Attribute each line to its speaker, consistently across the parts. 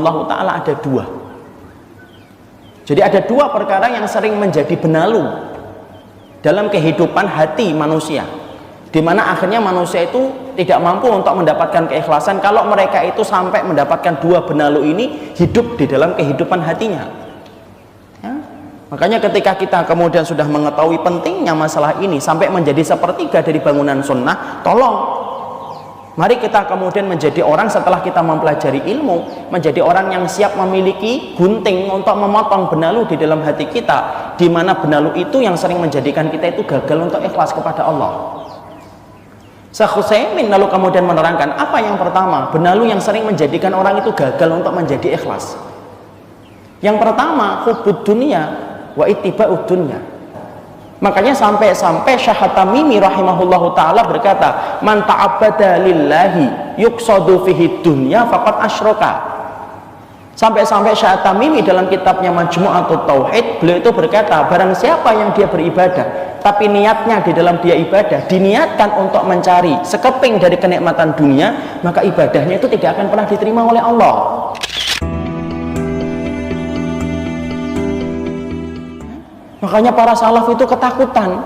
Speaker 1: rahimahullahu ta'ala ada dua. Jadi ada dua perkara yang sering menjadi benalu dalam kehidupan hati manusia, di mana akhirnya manusia itu tidak mampu untuk mendapatkan keikhlasan kalau mereka itu sampai mendapatkan dua benalu ini hidup di dalam kehidupan hatinya. Ya? Makanya ketika kita kemudian sudah mengetahui pentingnya masalah ini sampai menjadi sepertiga dari bangunan sunnah, tolong mari kita kemudian menjadi orang setelah kita mempelajari ilmu, menjadi orang yang siap memiliki gunting untuk memotong benalu di dalam hati kita, di mana benalu itu yang sering menjadikan kita itu gagal untuk ikhlas kepada Allah. Syekh Utsaimin lalu kemudian menerangkan apa yang pertama benalu yang sering menjadikan orang itu gagal untuk menjadi ikhlas. Yang pertama, hubbud dunya wa ittiba'ud dunya. Makanya sampai-sampai Syekh Tamimi rahimahullahu ta'ala berkata, man ta'abbada lillahi yuqsadu fihi dunya faqad asyraka. Sampai-sampai Syekh Tamimi dalam kitabnya Majmu'atut Tauhid, beliau itu berkata, barang siapa yang dia beribadah tapi niatnya di dalam dia ibadah diniatkan untuk mencari sekeping dari kenikmatan dunia, maka ibadahnya itu tidak akan pernah diterima oleh Allah. Makanya para salaf itu ketakutan.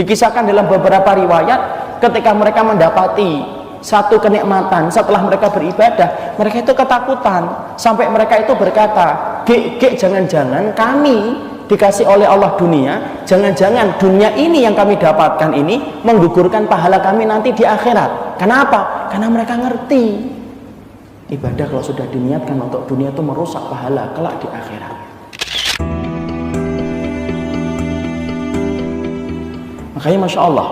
Speaker 1: Dikisahkan dalam beberapa riwayat ketika mereka mendapati satu kenikmatan setelah mereka beribadah, mereka itu ketakutan sampai mereka itu berkata, "Gek, jangan-jangan kami dikasih oleh Allah dunia, jangan-jangan dunia ini yang kami dapatkan ini menggugurkan pahala kami nanti di akhirat." Kenapa? Karena mereka ngerti ibadah kalau sudah diniatkan untuk dunia itu merusak pahala kelak di akhirat. Makanya Masya Allah,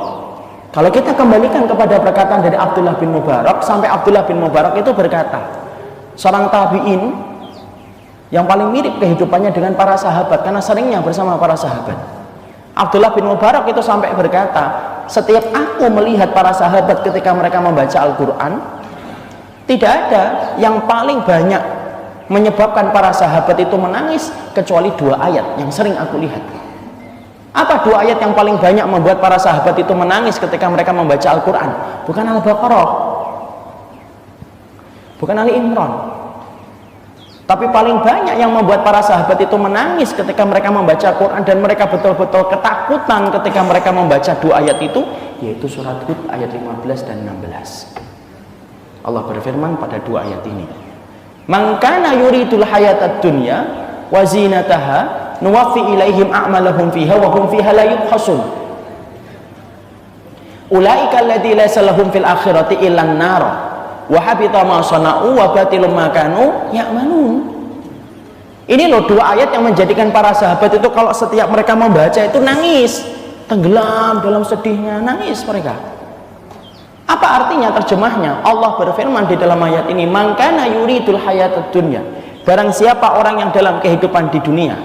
Speaker 1: kalau kita kembalikan kepada perkataan dari Abdullah bin Mubarak, sampai Abdullah bin Mubarak itu berkata, seorang tabi'in yang paling mirip kehidupannya dengan para sahabat karena seringnya bersama para sahabat. Abdullah bin Mubarak itu sampai berkata, setiap aku melihat para sahabat ketika mereka membaca Al-Quran, tidak ada yang paling banyak menyebabkan para sahabat itu menangis kecuali dua ayat yang sering aku lihat. Apa dua ayat yang paling banyak membuat para sahabat itu menangis ketika mereka membaca Al-Quran? Bukan Al-Baqarah, bukan Ali Imran, tapi paling banyak yang membuat para sahabat itu menangis ketika mereka membaca Al-Quran dan mereka betul-betul ketakutan ketika mereka membaca dua ayat itu, yaitu surat Hud ayat 15 dan 16. Allah berfirman pada dua ayat ini, "Man kana yuridul hayatad dunya wa zinataha nuwaffi ilaihim a'malahum fiha wa hum fiha la yubkhasun. Ulaika alladzi laysa lahum fil akhirati illa an-nar wa habita ma sana'u wa batilum ma kanu ya'malun." Ini loh dua ayat yang menjadikan para sahabat itu kalau setiap mereka membaca itu nangis, tenggelam dalam sedihnya, nangis mereka. Apa artinya terjemahnya? Allah berfirman di dalam ayat ini, "Man kana yuridul hayatad dunya." Barang siapa orang yang dalam kehidupan di dunia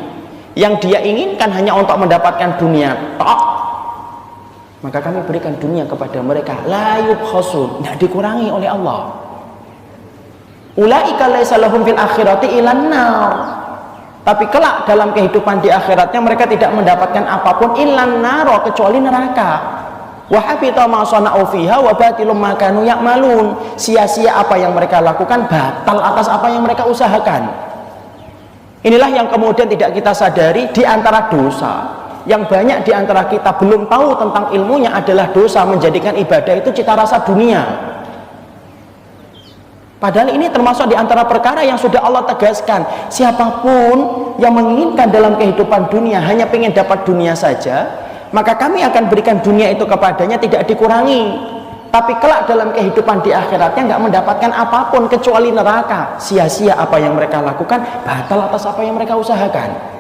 Speaker 1: yang dia inginkan hanya untuk mendapatkan dunia tok, maka kami berikan dunia kepada mereka la yubkhasun, tidak dikurangi oleh Allah. Ulaika laisa lahum fil akhirati ilan nar, tapi kelak dalam kehidupan di akhiratnya mereka tidak mendapatkan apapun ilan nar, kecuali neraka. Wa habita ma sana'u fiha wa batilum ma kanu ya'malun. Sia-sia apa yang mereka lakukan, batal atas apa yang mereka usahakan. Inilah yang kemudian tidak kita sadari di antara dosa yang banyak di antara kita belum tahu tentang ilmunya adalah dosa menjadikan ibadah itu cita rasa dunia. Padahal ini termasuk di antara perkara yang sudah Allah tegaskan, siapapun yang menginginkan dalam kehidupan dunia hanya ingin dapat dunia saja, maka kami akan berikan dunia itu kepadanya tidak dikurangi. Tapi kelak dalam kehidupan di akhiratnya nggak mendapatkan apapun kecuali neraka. Sia-sia apa yang mereka lakukan, batal atas apa yang mereka usahakan.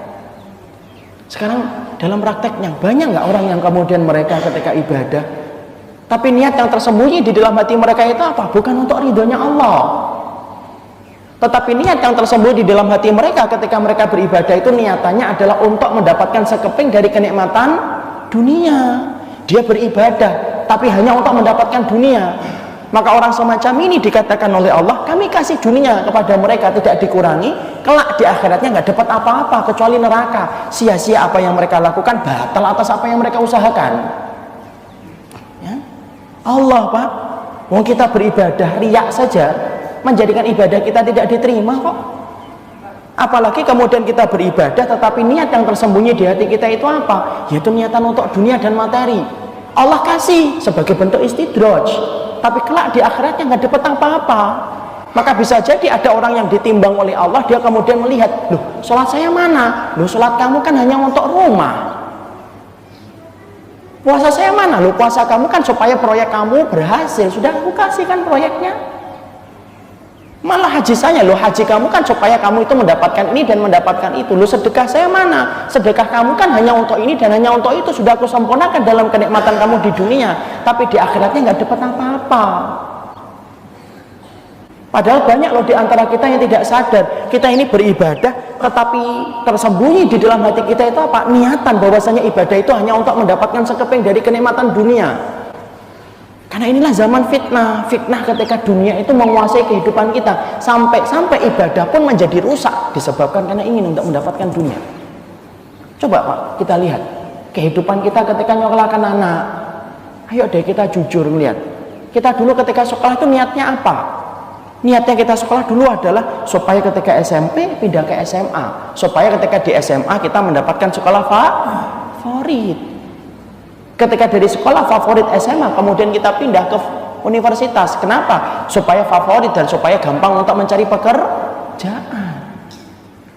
Speaker 1: Sekarang dalam prakteknya banyak nggak orang yang kemudian mereka ketika ibadah, tapi niat yang tersembunyi di dalam hati mereka itu apa? Bukan untuk ridhonya Allah, tetapi niat yang tersembunyi di dalam hati mereka ketika mereka beribadah itu niatannya adalah untuk mendapatkan sekeping dari kenikmatan dunia. Dia beribadah tapi hanya untuk mendapatkan dunia, maka orang semacam ini dikatakan oleh Allah, kami kasih dunia kepada mereka tidak dikurangi, kelak di akhiratnya nggak dapat apa-apa kecuali neraka. Sia-sia apa yang mereka lakukan, batal atas apa yang mereka usahakan. Ya? Allah Pak, mau kita beribadah riak saja menjadikan ibadah kita tidak diterima kok. Apalagi kemudian kita beribadah tetapi niat yang tersembunyi di hati kita itu apa? Yaitu niatan untuk dunia dan materi. Allah kasih sebagai bentuk istidraj, tapi kelak di akhiratnya nggak dapat apa-apa. Maka bisa jadi ada orang yang ditimbang oleh Allah, dia kemudian melihat, loh sholat saya mana? Loh sholat kamu kan hanya untuk rumah. Puasa saya mana? Loh puasa kamu kan supaya proyek kamu berhasil. Sudah aku kasihkan proyeknya. Malah haji saya, loh haji kamu kan supaya kamu itu mendapatkan ini dan mendapatkan itu. Loh sedekah saya mana? Sedekah kamu kan hanya untuk ini dan hanya untuk itu. Sudah aku sempurnakan dalam kenikmatan kamu di dunia, tapi di akhiratnya nggak dapat apa-apa. Padahal banyak loh di antara kita yang tidak sadar, kita ini beribadah tetapi tersembunyi di dalam hati kita itu apa? Niatan bahwasanya ibadah itu hanya untuk mendapatkan sekeping dari kenikmatan dunia. Karena inilah zaman fitnah ketika dunia itu menguasai kehidupan kita, sampai ibadah pun menjadi rusak disebabkan karena ingin untuk mendapatkan dunia. Coba Pak, kita lihat kehidupan kita ketika nyekolahkan anak. Ayo deh kita jujur melihat. Kita dulu ketika sekolah itu niatnya apa? Niatnya kita sekolah dulu adalah supaya ketika SMP pindah ke SMA, supaya ketika di SMA kita mendapatkan sekolah favorit. Ketika dari sekolah favorit SMA kemudian kita pindah ke universitas. Kenapa? Supaya favorit dan supaya gampang untuk mencari pekerjaan.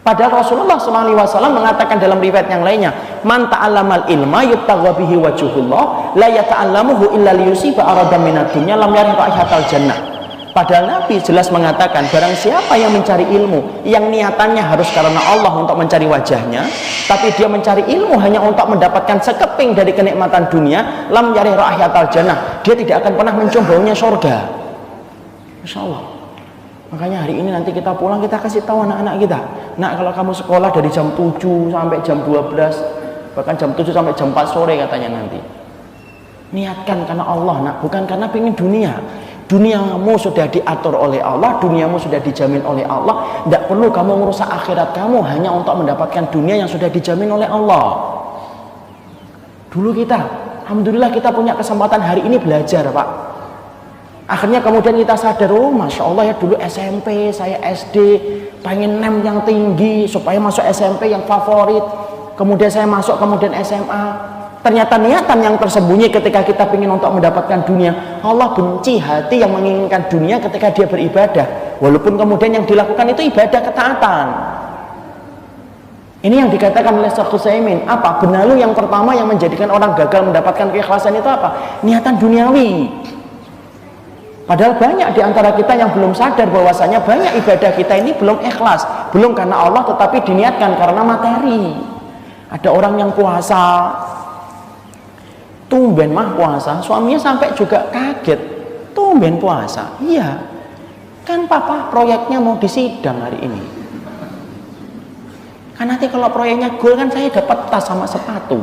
Speaker 1: Padahal Rasulullah SAW mengatakan dalam riwayat yang lainnya, man ta'allamal ilma yubtagha bihi wajhullah la yata'allamuhu illa liyusiba aradan minad dunya lam yarih raihatal jannah. Padahal Nabi jelas mengatakan, barang siapa yang mencari ilmu yang niatannya harus karena Allah untuk mencari wajahnya, tapi dia mencari ilmu hanya untuk mendapatkan sekeping dari kenikmatan dunia, lam yarih raihatal jannah, dia tidak akan pernah mencium baunya surga. Masya Allah. Makanya hari ini nanti kita pulang, kita kasih tahu anak-anak kita, nak kalau kamu sekolah dari jam 7 sampai jam 12, bahkan jam 7 sampai jam 4 sore katanya nanti, niatkan karena Allah nak, bukan karena pengen dunia. Duniamu sudah diatur oleh Allah, duniamu sudah dijamin oleh Allah, tidak perlu kamu merusak akhirat kamu hanya untuk mendapatkan dunia yang sudah dijamin oleh Allah. Dulu kita, alhamdulillah kita punya kesempatan hari ini belajar Pak. Akhirnya kemudian kita sadar, oh Masya Allah ya dulu SMP, saya SD, pengen nem yang tinggi supaya masuk SMP yang favorit. Kemudian saya masuk, kemudian SMA. Ternyata niatan yang tersembunyi ketika kita ingin untuk mendapatkan dunia, Allah benci hati yang menginginkan dunia ketika dia beribadah, walaupun kemudian yang dilakukan itu ibadah ketaatan. Ini yang dikatakan oleh Syekh Utsaimin, apa? Benalu yang pertama yang menjadikan orang gagal mendapatkan keikhlasan itu apa? Niatan duniawi. Padahal banyak di antara kita yang belum sadar bahwasanya banyak ibadah kita ini belum ikhlas, belum karena Allah tetapi diniatkan karena materi. Ada orang yang puasa, tumben mah puasa, suaminya sampai juga kaget, tumben puasa. Iya, kan papa proyeknya mau disidang hari ini, kan nanti kalau proyeknya goal kan saya dapat tas sama sepatu.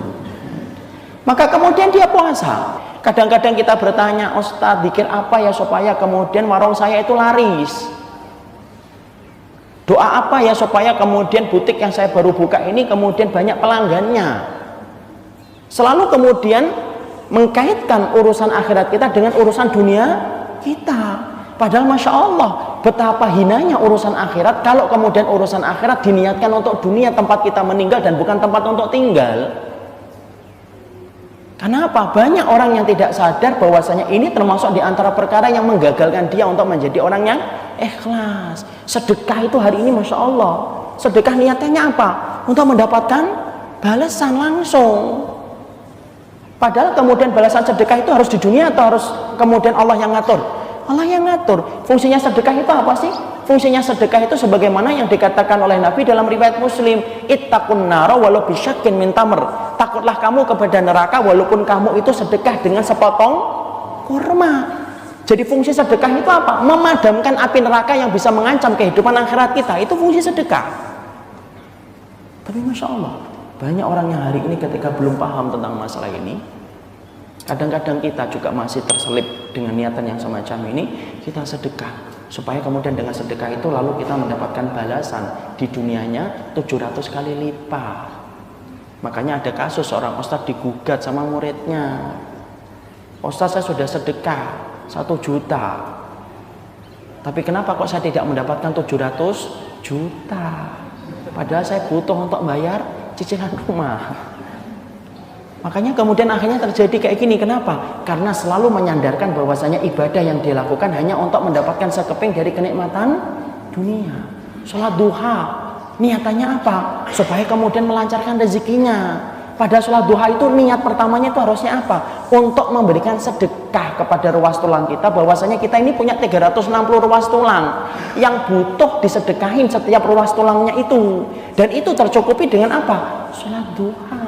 Speaker 1: Maka kemudian dia puasa. Kadang-kadang kita bertanya, Ustadz bikin apa ya supaya kemudian warung saya itu laris, doa apa ya supaya kemudian butik yang saya baru buka ini kemudian banyak pelanggannya. Selalu kemudian mengkaitkan urusan akhirat kita dengan urusan dunia kita. Padahal Masya Allah, betapa hinanya urusan akhirat kalau kemudian urusan akhirat diniatkan untuk dunia, tempat kita meninggal dan bukan tempat untuk tinggal. Kenapa? Banyak orang yang tidak sadar bahwasanya ini termasuk di antara perkara yang menggagalkan dia untuk menjadi orang yang ikhlas. Sedekah itu hari ini Masya Allah, sedekah niatannya apa? Untuk mendapatkan balasan langsung. Padahal kemudian balasan sedekah itu harus di dunia atau harus kemudian Allah yang ngatur? Allah yang ngatur. Fungsinya sedekah itu apa sih? Fungsinya sedekah itu sebagaimana yang dikatakan oleh Nabi dalam riwayat Muslim, ittaqun nara walau bisyakkin min tamr. Takutlah kamu kepada neraka walaupun kamu itu sedekah dengan sepotong kurma. Jadi fungsi sedekah itu apa? Memadamkan api neraka yang bisa mengancam kehidupan akhirat kita. Itu fungsi sedekah. Tapi Masya Allah, banyak orang yang hari ini ketika belum paham tentang masalah ini, kadang-kadang kita juga masih terselip dengan niatan yang semacam ini. Kita sedekah supaya kemudian dengan sedekah itu lalu kita mendapatkan balasan di dunianya 700 kali lipat. Makanya ada kasus seorang ustadz digugat sama muridnya, Ustadz saya sudah sedekah 1 juta, Tapi kenapa kok saya tidak mendapatkan 700 juta? Padahal saya butuh untuk bayar cicilan rumah. Makanya kemudian akhirnya terjadi kayak gini. Kenapa? Karena selalu menyandarkan bahwasanya ibadah yang dilakukan hanya untuk mendapatkan sekeping dari kenikmatan dunia. Sholat duha, niatannya apa? Supaya kemudian melancarkan rezekinya. Pada sholat duha itu niat pertamanya itu harusnya apa? Untuk memberikan sedekah kepada ruas tulang kita, bahwasanya kita ini punya 360 ruas tulang yang butuh disedekahin setiap ruas tulangnya itu. Dan itu tercukupi dengan apa? Sholat duha.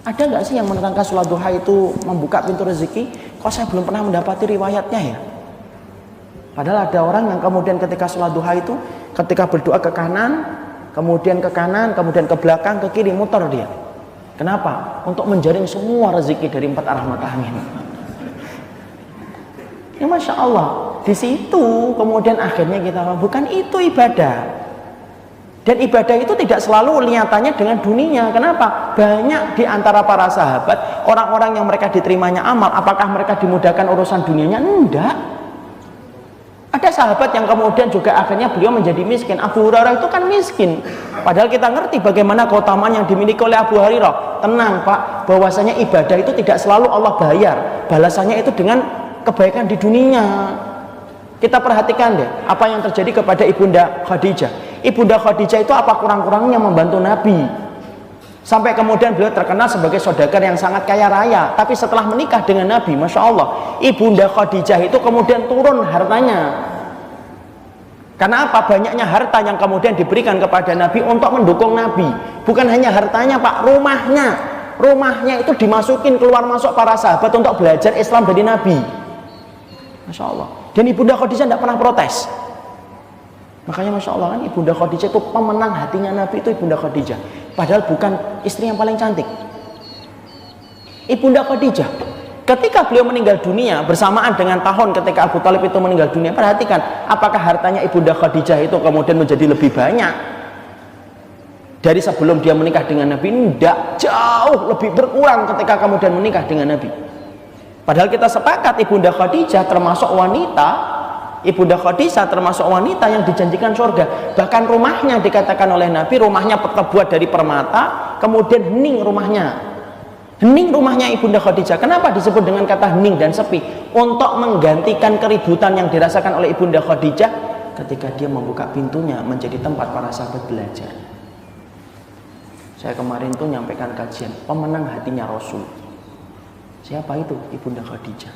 Speaker 1: Ada nggak sih yang menerangkan sholat duha itu membuka pintu rezeki? Kok saya belum pernah mendapati riwayatnya ya? Padahal ada orang yang kemudian ketika sholat duha itu, ketika berdoa ke kanan, kemudian ke kanan, kemudian ke belakang, ke kiri, muter dia. Kenapa? Untuk menjaring semua rezeki dari 4 arah mata angin. Ya Masya Allah, di situ kemudian akhirnya kita bukan itu ibadah. Dan ibadah itu tidak selalu niatannya dengan dunia. Kenapa? Banyak di antara para sahabat, orang-orang yang mereka diterimanya amal, apakah mereka dimudahkan urusan dunianya? Enggak. Ada sahabat yang kemudian juga akhirnya beliau menjadi miskin. Abu Hurairah itu kan miskin. Padahal kita ngerti bagaimana keutamaan yang dimiliki oleh Abu Hurairah. Tenang Pak, bahwasanya ibadah itu tidak selalu Allah bayar. Balasannya itu dengan kebaikan di dunia. Kita perhatikan deh, apa yang terjadi kepada Ibunda Khadijah. Ibunda Khadijah itu apa kurang-kurangnya membantu Nabi. Sampai kemudian beliau terkenal sebagai saudagar yang sangat kaya raya. Tapi setelah menikah dengan Nabi, Masya Allah, Ibunda Khadijah itu kemudian turun hartanya. Karena apa? Banyaknya harta yang kemudian diberikan kepada Nabi untuk mendukung Nabi. Bukan hanya hartanya Pak, rumahnya. Rumahnya itu dimasukin keluar masuk para sahabat untuk belajar Islam dari Nabi. Masya Allah. Dan Ibunda Khadijah tidak pernah protes. Makanya Masya Allah kan Ibunda Khadijah itu pemenang hatinya Nabi itu Ibunda Khadijah. Padahal bukan istri yang paling cantik. Ibunda Khadijah ketika beliau meninggal dunia bersamaan dengan tahun ketika Abu Thalib itu meninggal dunia, perhatikan apakah hartanya Ibunda Khadijah itu kemudian menjadi lebih banyak dari sebelum dia menikah dengan Nabi? Tidak, jauh lebih berkurang ketika kemudian menikah dengan Nabi. Padahal kita sepakat Ibunda Khadijah termasuk wanita, Ibunda Khadijah termasuk wanita yang dijanjikan surga. Bahkan rumahnya dikatakan oleh Nabi, rumahnya terbuat dari permata, kemudian hening rumahnya. Hening rumahnya Ibunda Khadijah. Kenapa disebut dengan kata hening dan sepi? Untuk menggantikan keributan yang dirasakan oleh Ibunda Khadijah ketika dia membuka pintunya menjadi tempat para sahabat belajar. Saya kemarin tuh nyampaikan kajian pemenang hatinya Rasul. Siapa itu? Ibunda Khadijah.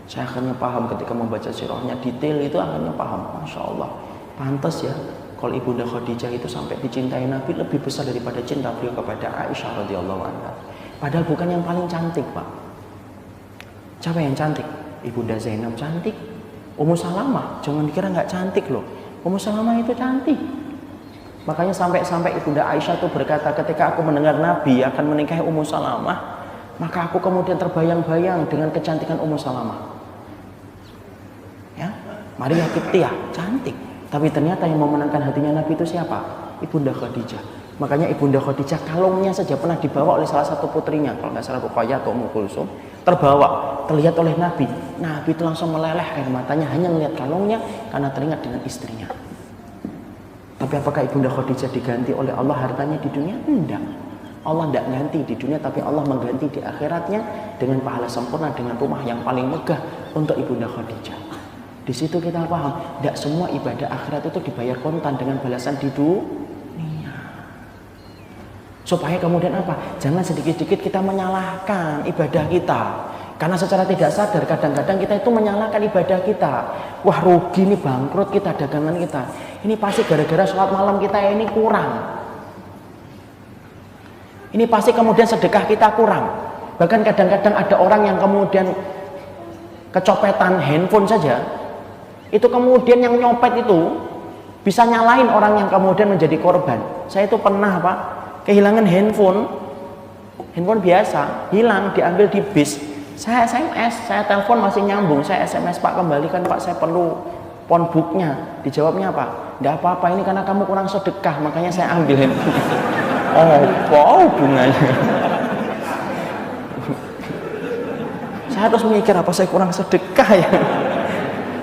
Speaker 1: Saya akhirnya paham ketika membaca sirahnya, detail itu akhirnya paham. Masya Allah, pantas ya kalau Ibunda Khadijah itu sampai dicintai Nabi lebih besar daripada cinta beliau kepada Aisyah radhiyallahu anha. Padahal bukan yang paling cantik Pak. Siapa yang cantik? Ibunda Zainab cantik. Ummu Salamah jangan dikira nggak cantik loh. Ummu Salamah itu cantik. Makanya sampai Ibunda Aisyah itu berkata, ketika aku mendengar Nabi akan menikahi Ummu Salamah, maka aku kemudian terbayang-bayang dengan kecantikan Ummu Salamah. Ya, Maria Qibtiyah cantik, tapi ternyata yang memenangkan hatinya Nabi itu siapa? Ibunda Khadijah. Makanya Ibunda Khadijah kalungnya saja pernah dibawa oleh salah satu putrinya, kalau nggak salah Ruqayyah atau Ummu Kulsum, terbawa, terlihat oleh Nabi. Nabi itu langsung meleleh air matanya hanya melihat kalungnya karena teringat dengan istrinya. Tapi apakah Ibunda Khadijah diganti oleh Allah hartanya di dunia? Enggak. Allah tidak ganti di dunia, tapi Allah mengganti di akhiratnya dengan pahala sempurna, dengan rumah yang paling megah untuk Ibunda Khadijah. Di situ kita paham, tidak semua ibadah akhirat itu dibayar kontan dengan balasan di dunia. Supaya kemudian apa? Jangan sedikit-sedikit kita menyalahkan ibadah kita. Karena secara tidak sadar kadang-kadang kita itu menyalahkan ibadah kita. Wah rugi nih, bangkrut kita, dagangan kita. Ini pasti gara-gara sholat malam kita ini kurang. Ini pasti kemudian sedekah kita kurang. Bahkan kadang-kadang ada orang yang kemudian kecopetan handphone saja, itu kemudian yang nyopet itu bisa nyalain orang yang kemudian menjadi korban. Saya itu pernah Pak, kehilangan handphone biasa, hilang, diambil di bis. Saya SMS, saya telepon masih nyambung, saya SMS, Pak kembalikan Pak, saya perlu phonebooknya. Dijawabnya apa? Tidak apa-apa, ini karena kamu kurang sedekah, makanya saya ambil handphone. Oh, hubungannya. Saya harus mikir apa saya kurang sedekah ya.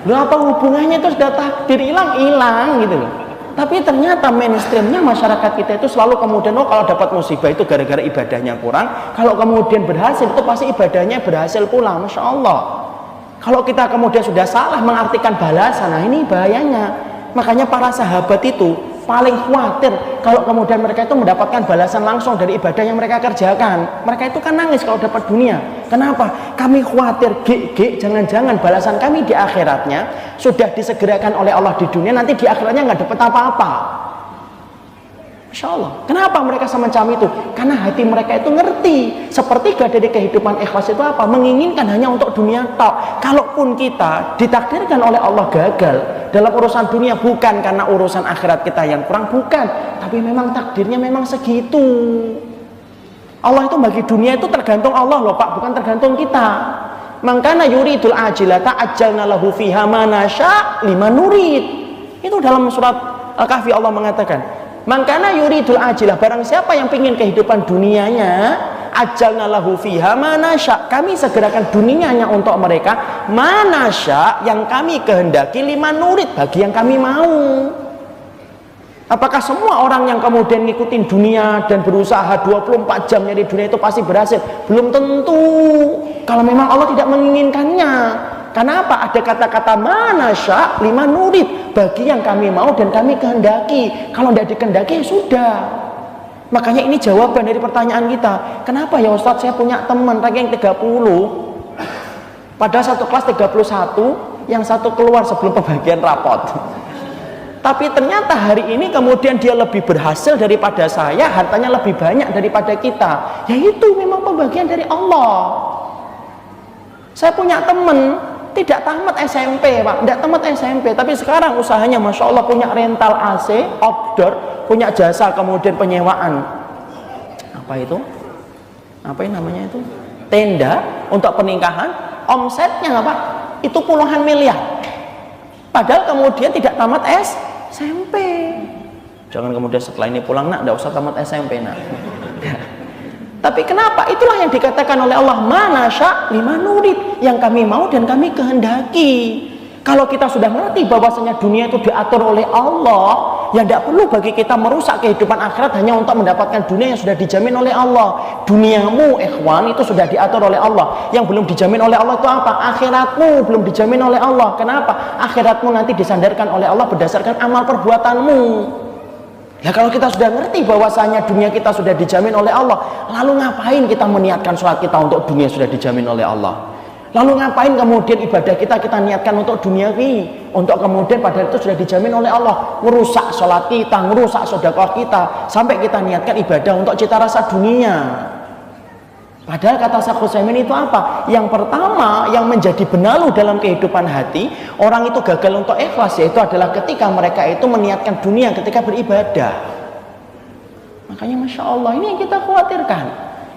Speaker 1: Loh, apa hubungannya? Itu sudah takdir, hilang gitu loh. Tapi ternyata mainstreamnya masyarakat kita itu selalu kemudian, oh kalau dapat musibah itu gara-gara ibadahnya kurang, kalau kemudian berhasil itu pasti ibadahnya berhasil pula. Masya Allah. Kalau kita kemudian sudah salah mengartikan balasan, nah ini bahayanya. Makanya para sahabat itu paling khawatir kalau kemudian mereka itu mendapatkan balasan langsung dari ibadah yang mereka kerjakan. Mereka itu kan nangis kalau dapat dunia. Kenapa? Kami khawatir jangan-jangan balasan kami di akhiratnya sudah disegerakan oleh Allah di dunia, nanti di akhiratnya nggak dapat apa-apa. Masya Allah. Kenapa mereka semacam itu? Karena hati mereka itu ngerti sepertiga dari kehidupan ikhlas itu apa? Menginginkan hanya untuk dunia tok. Kalaupun kita ditakdirkan oleh Allah gagal dalam urusan dunia, bukan karena urusan akhirat kita yang kurang, bukan, tapi memang takdirnya memang segitu. Allah itu bagi dunia itu tergantung Allah loh Pak, bukan tergantung kita. Mangkana yuridul ajilata ajjalna lahu fiha ma nasya liman nurid. Itu dalam surat Al-Kahfi Allah mengatakan, mangkana yuridul ajilah, barang siapa yang ingin kehidupan dunianya, ajjalna lahu fiha ma nasya, kami segerakan dunianya untuk mereka, ma nasya, yang kami kehendaki, liman nurid, bagi yang kami mau. Apakah semua orang yang kemudian ngikutin dunia dan berusaha 24 jam nyari dunia itu pasti berhasil? Belum tentu. Kalau memang Allah tidak menginginkannya. Kenapa? Ada kata-kata manasya lima nurid, bagi yang kami mau dan kami kehendaki. Kalau tidak dikehendaki ya sudah. Makanya ini jawaban dari pertanyaan kita. Kenapa ya Ustadz saya punya teman ranking 30, pada satu kelas 31, yang satu keluar sebelum pembagian rapot. Tapi ternyata hari ini kemudian dia lebih berhasil daripada saya, hartanya lebih banyak daripada kita. Ya itu memang pembagian dari Allah. Saya punya teman tidak tamat SMP Pak, tidak tamat SMP, tapi sekarang usahanya Masya Allah, punya rental AC, outdoor, punya jasa kemudian penyewaan. Apa itu? Apa yang namanya itu? Tenda untuk pernikahan, omsetnya Pak, itu puluhan miliar. Padahal kemudian tidak tamat SMP. Jangan kemudian setelah ini pulang nak, tidak usah tamat SMP nak. Tapi kenapa? Itulah yang dikatakan oleh Allah, manasya lima nurid, yang kami mau dan kami kehendaki. Kalau kita sudah mengerti bahwasanya dunia itu diatur oleh Allah, ya tidak perlu bagi kita merusak kehidupan akhirat hanya untuk mendapatkan dunia yang sudah dijamin oleh Allah. Duniamu ikhwan itu sudah diatur oleh Allah. Yang belum dijamin oleh Allah itu apa? Akhiratmu belum dijamin oleh Allah. Kenapa? Akhiratmu nanti disandarkan oleh Allah berdasarkan amal perbuatanmu. Ya kalau kita sudah ngerti bahwasanya dunia kita sudah dijamin oleh Allah, lalu ngapain kita meniatkan sholat kita untuk dunia sudah dijamin oleh Allah? Lalu ngapain kemudian ibadah kita niatkan untuk duniawi, untuk kemudian padahal itu sudah dijamin oleh Allah? Merusak sholat kita, merusak sedekah kita, sampai kita niatkan ibadah untuk cita rasa dunia. Padahal kata Syekh Utsaimin itu apa? Yang pertama yang menjadi benalu dalam kehidupan hati orang itu gagal untuk ikhlas, yaitu adalah ketika mereka itu meniatkan dunia ketika beribadah. Makanya Masya Allah, ini yang kita khawatirkan.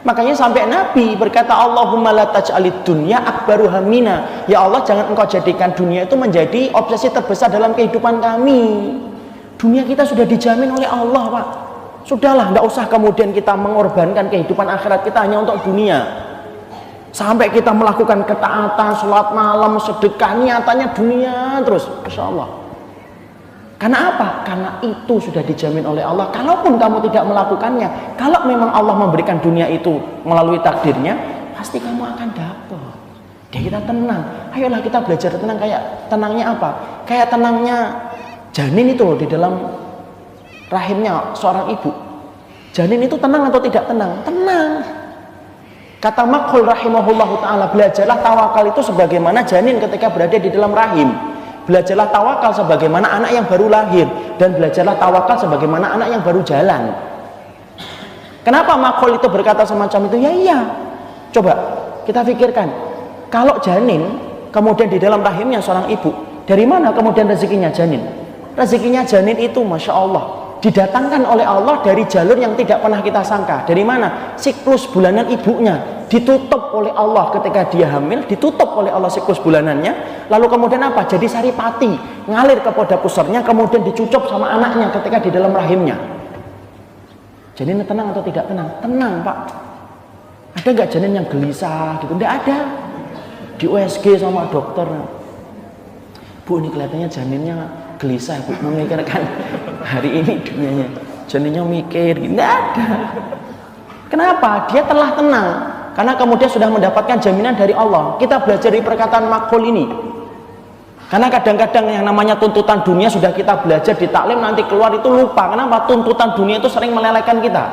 Speaker 1: Makanya sampai Nabi berkata, Allahumma la taj'alid dunya akbaru hammina, ya Allah jangan engkau jadikan dunia itu menjadi obsesi terbesar dalam kehidupan kami. Dunia kita sudah dijamin oleh Allah Pak. Sudahlah, tidak usah kemudian kita mengorbankan kehidupan akhirat kita hanya untuk dunia. Sampai kita melakukan ketaatan, sholat malam, sedekah, niatannya dunia terus. Masya Allah. Karena apa? Karena itu sudah dijamin oleh Allah. Kalaupun kamu tidak melakukannya, kalau memang Allah memberikan dunia itu melalui takdirnya, pasti kamu akan dapat. Dia kita tenang. Ayolah kita belajar tenang. Kayak tenangnya apa? Kayak tenangnya janin itu di dalam rahimnya seorang ibu. Janin itu tenang atau tidak tenang? Tenang. Kata Makhul rahimahullahu ta'ala, belajarlah tawakal itu sebagaimana janin ketika berada di dalam rahim. Belajarlah tawakal sebagaimana anak yang baru lahir, dan belajarlah tawakal sebagaimana anak yang baru jalan. Kenapa Makhul itu berkata semacam itu? Ya iya. Coba kita pikirkan, kalau janin kemudian di dalam rahimnya seorang ibu, dari mana kemudian rezekinya janin? Rezekinya janin itu Masya Allah didatangkan oleh Allah dari jalur yang tidak pernah kita sangka. Dari mana? Siklus bulanan ibunya ditutup oleh Allah ketika dia hamil, ditutup oleh Allah siklus bulanannya. Lalu kemudian apa? Jadi saripati ngalir ke poda pusarnya, kemudian dicucup sama anaknya ketika di dalam rahimnya. Janin tenang atau tidak tenang? Tenang Pak. Ada nggak janin yang gelisah gitu? Tidak ada. Di USG sama dokter. Bu, ini kelihatannya janinnya gelisah, Bu, memikirkan hari ini dunianya. Janinnya mikir, nggak ada. Kenapa? Dia telah tenang karena kemudian sudah mendapatkan jaminan dari Allah. Kita belajar dari perkataan Makhul ini. Karena kadang-kadang yang namanya tuntutan dunia sudah kita belajar di taklim, nanti keluar itu lupa. Kenapa? Tuntutan dunia itu sering melelehkan kita.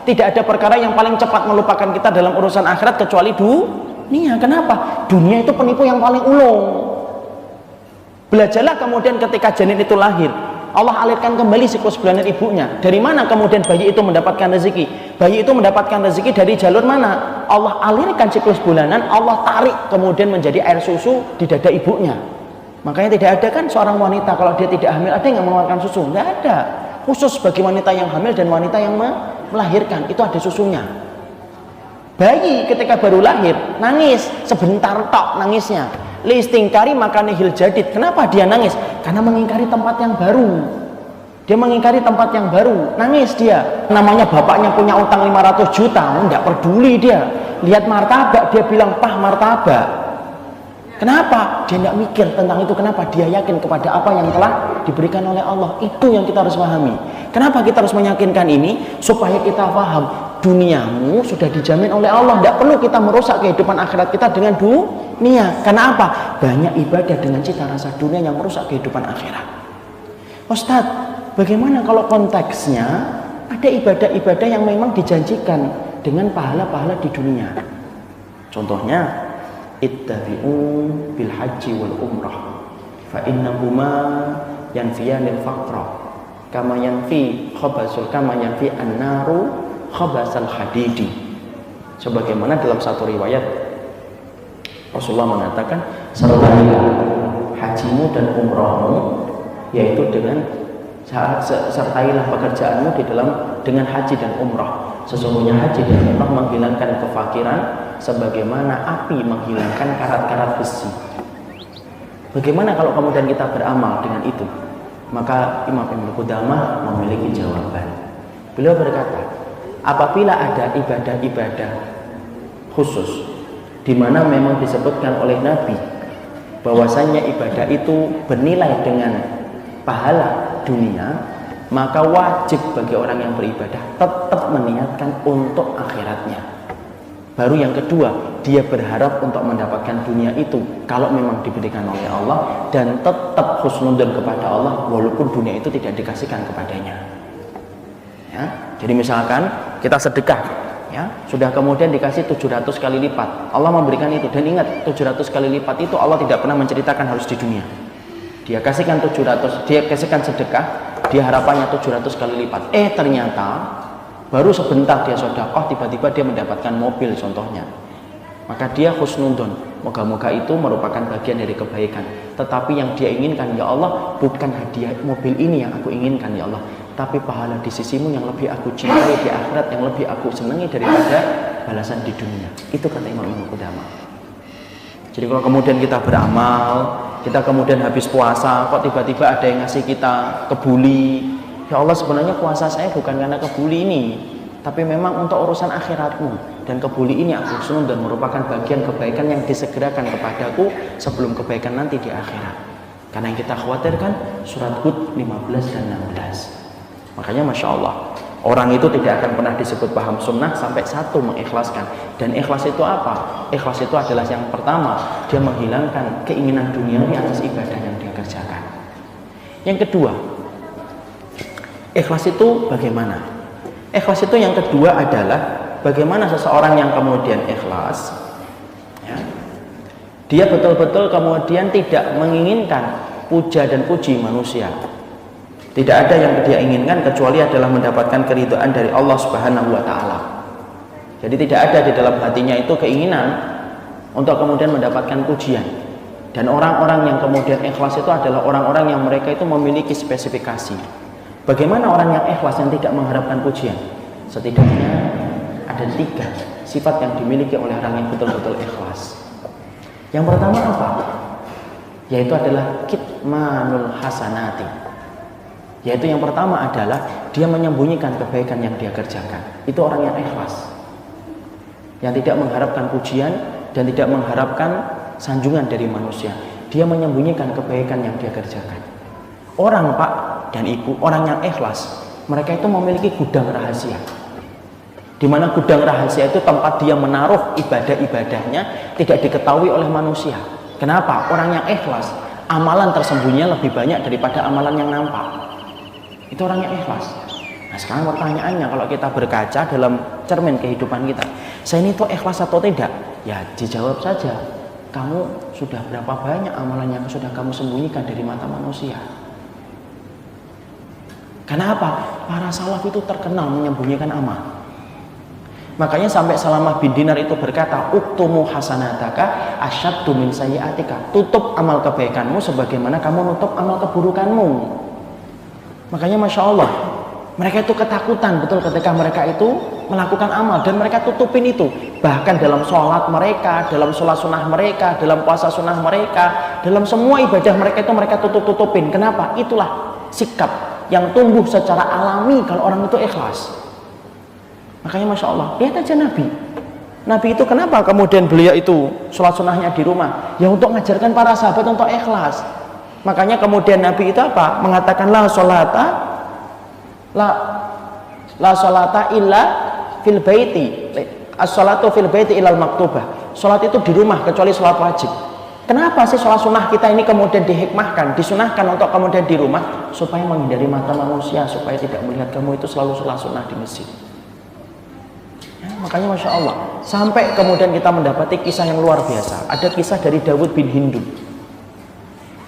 Speaker 1: Tidak ada perkara yang paling cepat melupakan kita dalam urusan akhirat kecuali dunia. Kenapa? Dunia itu penipu yang paling ulung. Belajarlah kemudian ketika janin itu lahir, Allah alirkan kembali siklus bulanan ibunya. Dari mana kemudian bayi itu mendapatkan rezeki? Bayi itu mendapatkan rezeki dari jalur mana? Allah alirkan siklus bulanan, Allah tarik kemudian menjadi air susu di dada ibunya. Makanya tidak ada kan seorang wanita kalau dia tidak hamil ada yang mengeluarkan susu? Tidak ada. Khusus bagi wanita yang hamil dan wanita yang melahirkan itu ada susunya. Bayi ketika baru lahir nangis sebentar tok nangisnya. Listingkari makanihil jadid. Kenapa dia nangis? Karena mengingkari tempat yang baru. Dia mengingkari tempat yang baru, nangis dia. Namanya bapaknya punya utang 500 juta, enggak peduli dia. Lihat martabak, dia bilang, "Pah, martabak." Kenapa? Dia tidak mikir tentang itu. Kenapa? Dia yakin kepada apa yang telah diberikan oleh Allah. Itu yang kita harus pahami. Kenapa kita harus meyakinkan ini? Supaya kita paham, duniamu sudah dijamin oleh Allah. Tidak perlu kita merusak kehidupan akhirat kita dengan dunia. Karena apa? Banyak ibadah dengan cita rasa dunia yang merusak kehidupan akhirat. Ustadz, bagaimana kalau konteksnya ada ibadah-ibadah yang memang dijanjikan dengan pahala-pahala di dunia? Contohnya, ittabi'u bil haji wal umrah fa innahuma yanfiyanil faqra kama yanfi an-naru khabasal hadidi. Sebagaimana dalam satu riwayat Rasulullah mengatakan, sertailah hajimu dan umrahmu, yaitu dengan sertailah pekerjaanmu di dalam dengan haji dan umrah. Sesungguhnya haji dan umrah menghilangkan kefakiran sebagaimana api menghilangkan karat-karat besi. Bagaimana kalau kemudian kita beramal dengan itu? Maka Imam Ibnu Qudamah memiliki jawaban. Beliau berkata, apabila ada ibadah-ibadah khusus di mana memang disebutkan oleh Nabi bahwasanya ibadah itu bernilai dengan pahala dunia, maka wajib bagi orang yang beribadah tetap meniatkan untuk akhiratnya. Baru yang kedua, dia berharap untuk mendapatkan dunia itu kalau memang diberikan oleh Allah, dan tetap husnudzon kepada Allah walaupun dunia itu tidak dikasihkan kepadanya. Ya, jadi misalkan kita sedekah, ya, sudah kemudian dikasih 700 kali lipat. Allah memberikan itu, dan ingat 700 kali lipat itu Allah tidak pernah menceritakan harus di dunia. Dia kasihkan 700, dia kasihkan sedekah, dia harapannya 700 kali lipat. Ternyata baru sebentar dia sedekah, tiba-tiba dia mendapatkan mobil contohnya. Maka dia husnudzon, moga-moga itu merupakan bagian dari kebaikan. Tetapi yang dia inginkan, ya Allah, bukan hadiah mobil ini yang aku inginkan, ya Allah, tapi pahala di sisimu yang lebih aku cintai di akhirat, yang lebih aku senangi daripada balasan di dunia. Itu kata Imam Ibnu Qudamah. Jadi kalau kemudian kita beramal, kita kemudian habis puasa, kok tiba-tiba ada yang ngasih kita kebuli, ya Allah, sebenarnya puasa saya bukan karena kebuli ini, tapi memang untuk urusan akhiratmu, dan kebuli ini aku sunut dan merupakan bagian kebaikan yang disegerakan kepadaku sebelum kebaikan nanti di akhirat. Karena yang kita khawatirkan surat Hud 15 dan 16. Makanya Masya Allah, orang itu tidak akan pernah disebut paham sunnah sampai satu, mengikhlaskan. Dan ikhlas itu apa? Ikhlas itu adalah yang pertama, dia menghilangkan keinginan duniawi atas ibadah yang dia kerjakan. Yang kedua, ikhlas itu bagaimana? Ikhlas itu yang kedua adalah bagaimana seseorang yang kemudian ikhlas, ya, dia betul-betul kemudian tidak menginginkan puja dan puji manusia. Tidak ada yang dia inginkan kecuali adalah mendapatkan keridhaan dari Allah Subhanahu wa Ta'ala. Jadi tidak ada di dalam hatinya itu keinginan untuk kemudian mendapatkan pujian. Dan orang-orang yang kemudian ikhlas itu adalah orang-orang yang mereka itu memiliki spesifikasi. Bagaimana orang yang ikhlas yang tidak mengharapkan pujian? Setidaknya ada 3 sifat yang dimiliki oleh orang yang betul-betul ikhlas. Yang pertama apa? Yaitu adalah kitmanul hasanati. Yaitu yang pertama adalah dia menyembunyikan kebaikan yang dia kerjakan. Itu orang yang ikhlas, yang tidak mengharapkan pujian dan tidak mengharapkan sanjungan dari manusia. dia menyembunyikan kebaikan yang dia kerjakan. Orang Pak dan Ibu, orang yang ikhlas, mereka itu memiliki gudang rahasia, di mana gudang rahasia itu tempat dia menaruh ibadah-ibadahnya tidak diketahui oleh manusia. Kenapa? Orang yang ikhlas, amalan tersembunyinya lebih banyak daripada amalan yang nampak. Itu orang yang ikhlas. Nah sekarang pertanyaannya, kalau kita berkaca dalam cermin kehidupan kita, saya ini tuh ikhlas atau tidak? Ya dijawab saja, kamu sudah berapa banyak amalan yang sudah kamu sembunyikan dari mata manusia. Kenapa? Para salaf itu terkenal menyembunyikan amal. Makanya sampai Salamah bin Dinar itu berkata, uktumu hasanataka asyaddu min sayyi'atika. Tutup amal kebaikanmu sebagaimana kamu nutup amal keburukanmu. Makanya Masya Allah, mereka itu ketakutan betul ketika mereka itu melakukan amal, dan mereka tutupin itu. Bahkan dalam sholat mereka, dalam sholat sunnah mereka, dalam puasa sunnah mereka, dalam semua ibadah mereka itu mereka tutup-tutupin. Kenapa? Itulah sikap yang tumbuh secara alami kalau orang itu ikhlas. Makanya Masya Allah, lihat aja Nabi. Nabi itu kenapa kemudian beliau itu sholat sunnahnya di rumah? Ya untuk mengajarkan para sahabat untuk ikhlas. Makanya kemudian Nabi itu apa? Mengatakan la sholata illa fil baiti. As-sholatu fil baiti illal maktubah. Sholat itu di rumah kecuali sholat wajib. Kenapa sih sholat sunnah kita ini kemudian dihikmahkan, disunahkan untuk kemudian di rumah? Supaya menghindari mata manusia, supaya tidak melihat kamu itu selalu sholat sunnah di masjid. Ya, makanya Masya Allah, sampai kemudian kita mendapati kisah yang luar biasa. Ada kisah dari Dawud bin Hindun.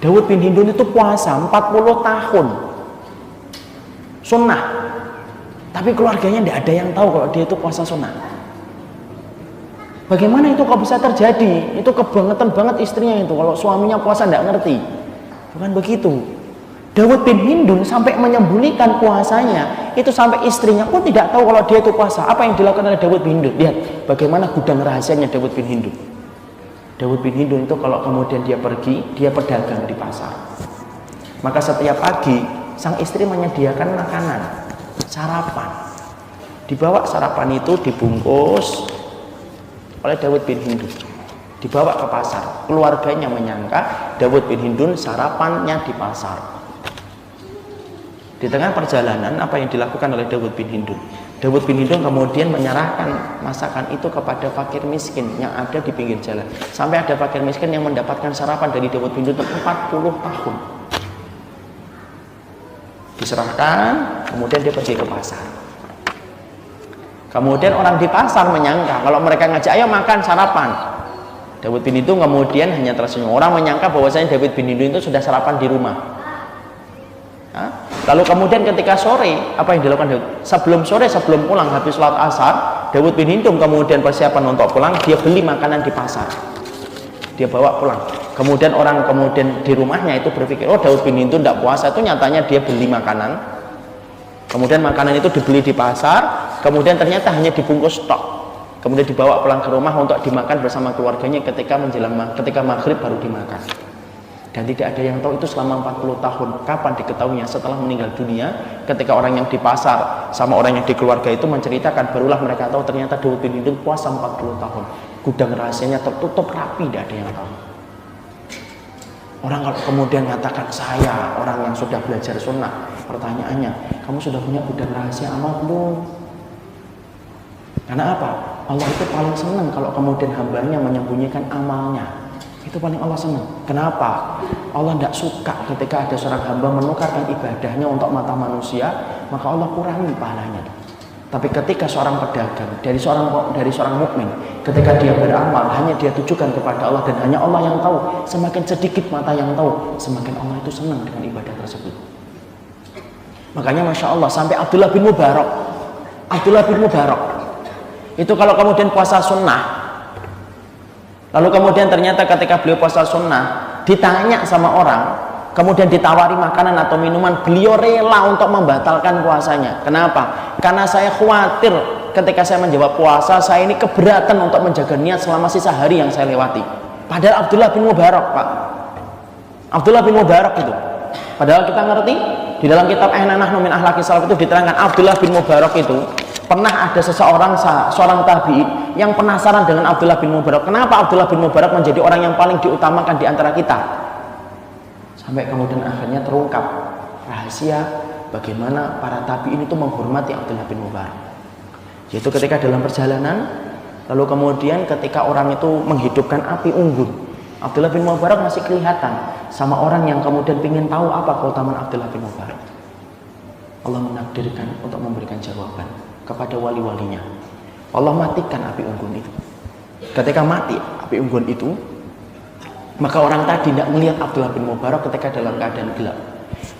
Speaker 1: Dawud bin Hindun itu puasa 40 tahun sunnah, tapi keluarganya tidak ada yang tahu kalau dia itu puasa sunnah. Bagaimana itu kok bisa terjadi? Itu kebangetan banget istrinya itu, kalau suaminya puasa tidak ngerti. Bukan begitu. Dawud bin Hindun sampai menyembunyikan puasanya, itu sampai istrinya pun tidak tahu kalau dia itu puasa. Apa yang dilakukan oleh Dawud bin Hindun? Lihat bagaimana gudang rahasianya Dawud bin Hindun. Dawud bin Hindun itu kalau kemudian dia pergi, dia pedagang di pasar. Maka setiap pagi sang istri menyediakan makanan, sarapan. Dibawa sarapan itu dibungkus oleh Dawud bin Hindun, dibawa ke pasar. Keluarganya menyangka Dawud bin Hindun sarapannya di pasar. Di tengah perjalanan, apa yang dilakukan oleh Dawud bin Hindun? Dawud bin Hindun kemudian menyerahkan masakan itu kepada fakir miskin yang ada di pinggir jalan. Sampai ada fakir miskin yang mendapatkan sarapan dari Dawud bin Hindun 40 tahun. Diserahkan, kemudian dia pergi ke pasar. Kemudian orang di pasar menyangka kalau mereka ngajak ayo makan sarapan, Dawud bin Hindun kemudian hanya tersenyum. Orang menyangka bahwasanya Dawud bin Hindun itu sudah sarapan di rumah. Lalu kemudian ketika sore, apa yang dilakukan Dawud? Sebelum sore, sebelum pulang habis sholat asar, Dawud bin Hindun kemudian persiapan untuk pulang, dia beli makanan di pasar, dia bawa pulang. Kemudian orang kemudian di rumahnya itu berpikir, oh Dawud bin Hindun tidak puasa, itu nyatanya dia beli makanan. Kemudian makanan itu dibeli di pasar, kemudian ternyata hanya dibungkus stok, kemudian dibawa pulang ke rumah untuk dimakan bersama keluarganya ketika maghrib baru dimakan. Dan tidak ada yang tahu itu selama 40 tahun. Kapan diketahuinya? Setelah meninggal dunia, ketika orang yang di pasar sama orang yang di keluarga itu menceritakan, barulah mereka tahu ternyata Dawud bin Hindun puasa 40 tahun. Gudang rahasianya tertutup rapi, tidak ada yang tahu. Orang kalau kemudian mengatakan, saya orang yang sudah belajar sunnah, pertanyaannya, kamu sudah punya gudang rahasia amal belum? Karena apa? Allah itu paling senang kalau kemudian hambanya menyembunyikan amalnya. Itu paling Allah senang. Kenapa? Allah tidak suka ketika ada seorang hamba menukarkan ibadahnya untuk mata manusia, maka Allah kurangi pahalanya. Tapi ketika seorang pedagang dari seorang mukmin, ketika dia beramal hanya dia tujukan kepada Allah dan hanya Allah yang tahu, semakin sedikit mata yang tahu, semakin Allah itu senang dengan ibadah tersebut. Makanya Masya Allah, sampai Abdullah bin Mubarak itu kalau kemudian puasa sunnah, lalu kemudian ternyata ketika beliau puasa sunnah ditanya sama orang, kemudian ditawari makanan atau minuman, beliau rela untuk membatalkan puasanya. Kenapa? Karena saya khawatir ketika saya menjawab puasa, saya ini keberatan untuk menjaga niat selama sisa hari yang saya lewati. Padahal Abdullah bin Mubarak, Pak, Abdullah bin Mubarak itu, padahal kita ngerti di dalam kitab Nahnu min Akhlaqis Salaf itu diterangkan Abdullah bin Mubarak itu pernah ada seorang tabi'in yang penasaran dengan Abdullah bin Mubarak. Kenapa Abdullah bin Mubarak menjadi orang yang paling diutamakan di antara kita? Sampai kemudian akhirnya terungkap rahasia bagaimana para tabi'in itu menghormati Abdullah bin Mubarak. Yaitu ketika dalam perjalanan, lalu kemudian ketika orang itu menghidupkan api unggun, Abdullah bin Mubarak masih kelihatan sama orang yang kemudian ingin tahu apa keutamaan Abdullah bin Mubarak. Allah menakdirkan untuk memberikan jawaban kepada wali-walinya. Allah matikan api unggun itu. Ketika mati api unggun itu, maka orang tadi tidak melihat Abdullah bin Mubarak ketika dalam keadaan gelap.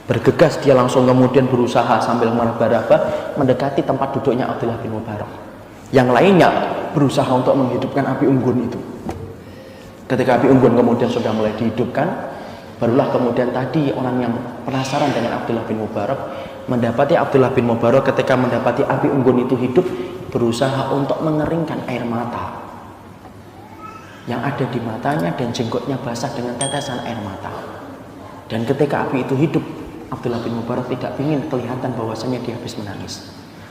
Speaker 1: Bergegas dia langsung kemudian berusaha sambil meraba-raba mendekati tempat duduknya Abdullah bin Mubarak. Yang lainnya berusaha untuk menghidupkan api unggun itu. Ketika api unggun kemudian sudah mulai dihidupkan, barulah kemudian tadi orang yang penasaran dengan Abdullah bin Mubarak mendapati Abdullah bin Mubarak ketika mendapati api unggun itu hidup, berusaha untuk mengeringkan air mata yang ada di matanya dan jenggotnya basah dengan tetesan air mata. Dan ketika api itu hidup, Abdullah bin Mubarak tidak ingin kelihatan bahwasanya dia habis menangis.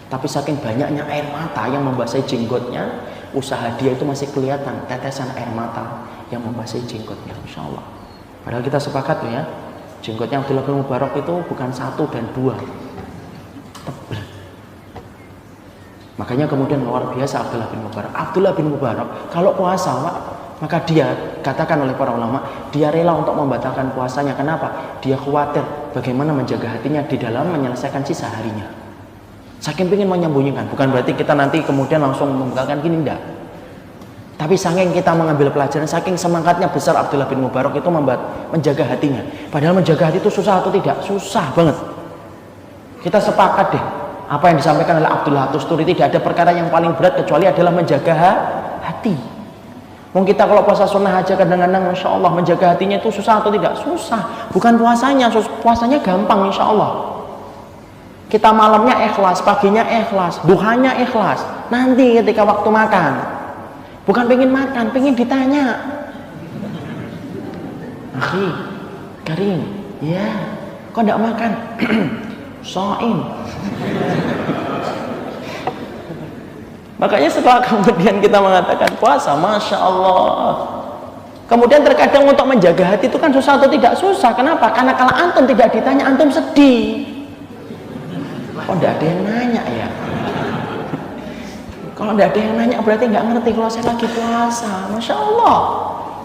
Speaker 1: Tapi saking banyaknya air mata yang membasahi jenggotnya, usaha dia itu masih kelihatan tetesan air mata yang membasahi jenggotnya. Insya Allah. Padahal kita sepakat ya, jenggotnya Abdullah bin Mubarak itu bukan 1 dan 2, tebal. Makanya kemudian luar biasa Abdullah bin Mubarak. Abdullah bin Mubarak kalau puasa, maka dia katakan oleh para ulama, dia rela untuk membatalkan puasanya. Kenapa? Dia khawatir bagaimana menjaga hatinya di dalam menyelesaikan sisa harinya. Saking ingin menyembunyikan, bukan berarti kita nanti kemudian langsung membatalkan, gini, enggak. Tapi saking kita mengambil pelajaran, saking semangatnya besar Abdullah bin Mubarak itu menjaga hatinya. Padahal menjaga hati itu susah atau tidak? Susah banget. Kita sepakat deh, apa yang disampaikan oleh Abdullah Tusturi, tidak ada perkara yang paling berat kecuali adalah menjaga hati. Mungkin kita kalau puasa sunnah aja kadang-kadang Masya Allah menjaga hatinya itu susah atau tidak? Susah. Bukan puasanya, puasanya gampang Insya Allah. Kita malamnya ikhlas, paginya ikhlas, duhanya ikhlas. Nanti ketika waktu makan, bukan pengen makan, pengen ditanya, akhi, Karim, ya, kok tidak makan? Shaim. Makanya setelah kemudian kita mengatakan puasa, Masya Allah, kemudian terkadang untuk menjaga hati itu kan susah atau tidak? Susah. Kenapa? Karena kalau antum tidak ditanya, antum sedih. Kok tidak ada yang nanya ya? Kalau tidak ada yang nanya berarti nggak ngerti kalau saya lagi puasa. Masya Allah.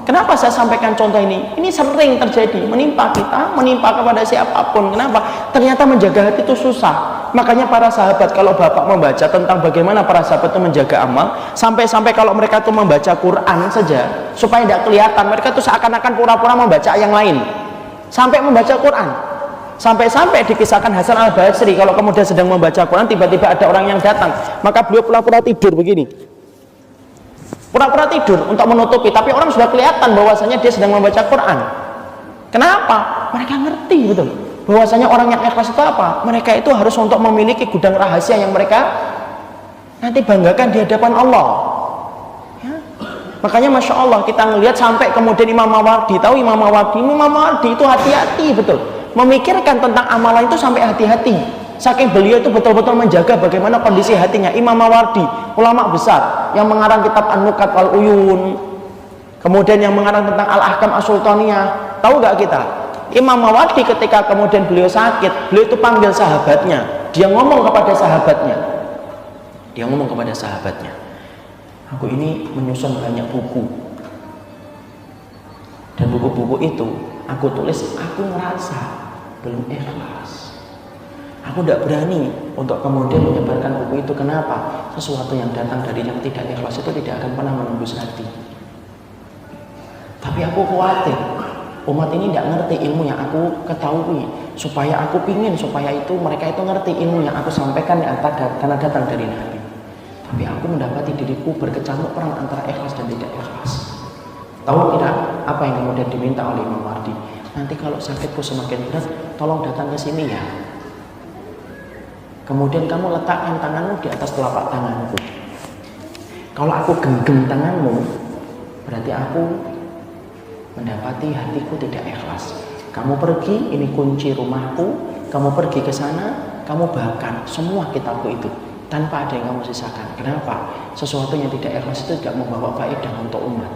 Speaker 1: Kenapa saya sampaikan contoh ini? Ini sering terjadi, menimpa kita, menimpa kepada siapapun. Kenapa? Ternyata menjaga hati itu susah. Makanya para sahabat, kalau Bapak membaca tentang bagaimana para sahabat itu menjaga amal, sampai-sampai kalau mereka itu membaca Quran saja, supaya tidak kelihatan, mereka itu seakan-akan pura-pura membaca yang lain. Sampai membaca Quran. Sampai-sampai dikisahkan Hasan al-Basri, kalau kemudian sedang membaca Quran, tiba-tiba ada orang yang datang, maka beliau pura-pura tidur begini. Pura-pura tidur untuk menutupi, tapi orang sudah kelihatan bahwasanya dia sedang membaca Quran. Kenapa? Mereka ngerti betul bahwasanya orang yang ikhlas itu apa? Mereka itu harus untuk memiliki gudang rahasia yang mereka nanti banggakan di hadapan Allah ya? Makanya Masya Allah kita ngelihat sampai kemudian Imam Mawardi, tahu Imam Mawardi itu hati-hati betul memikirkan tentang amalan itu, sampai hati-hati. Saking beliau itu betul-betul menjaga bagaimana kondisi hatinya. Imam Mawardi, ulama besar yang mengarang kitab An-Nukat wal Uyun, kemudian yang mengarang tentang Al-Ahkam As-Sultaniyah. Tahu gak kita? Imam Mawardi ketika kemudian beliau sakit, beliau itu panggil sahabatnya. Dia ngomong kepada sahabatnya. Aku ini menyusun banyak buku. Dan buku-buku itu aku tulis, aku ngerasa belum ikhlas. Aku tidak berani untuk kemudian menyebarkan buku itu. Kenapa? Sesuatu yang datang dari yang tidak ikhlas itu tidak akan pernah menembus hati. Tapi aku khawatir umat ini tidak ngerti ilmu yang aku ketahui, supaya aku pingin supaya itu mereka itu ngerti ilmu yang aku sampaikan karena datang dari Nabi. Tapi aku mendapati diriku berkecamuk perang antara ikhlas dan tidak ikhlas. Tahu tidak apa yang kemudian diminta oleh Imam Mawardi? Nanti kalau sakitku semakin berat, tolong datang ke sini ya. Kemudian kamu letakkan tanganmu di atas telapak tanganku. Kalau aku genggam tanganmu, berarti aku mendapati hatiku tidak ikhlas. Kamu pergi, ini kunci rumahku, kamu pergi ke sana, kamu bakar semua kitabku itu tanpa ada yang kamu sisakan. Kenapa? Sesuatu yang tidak ikhlas itu tidak membawa faedah untuk umat.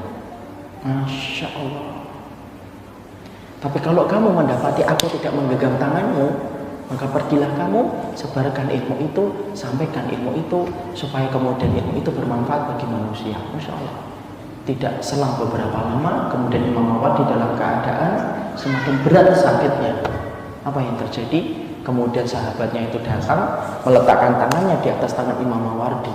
Speaker 1: Masya Allah. Tapi kalau kamu mendapati aku tidak menggenggam tanganmu, maka pergilah kamu, sebarkan ilmu itu, sampaikan ilmu itu, supaya kemudian ilmu itu bermanfaat bagi manusia. Masya Allah. Tidak selang beberapa lama, kemudian Imam Mawardi dalam keadaan semakin berat sakitnya. Apa yang terjadi? Kemudian sahabatnya itu datang, meletakkan tangannya di atas tangan Imam Mawardi.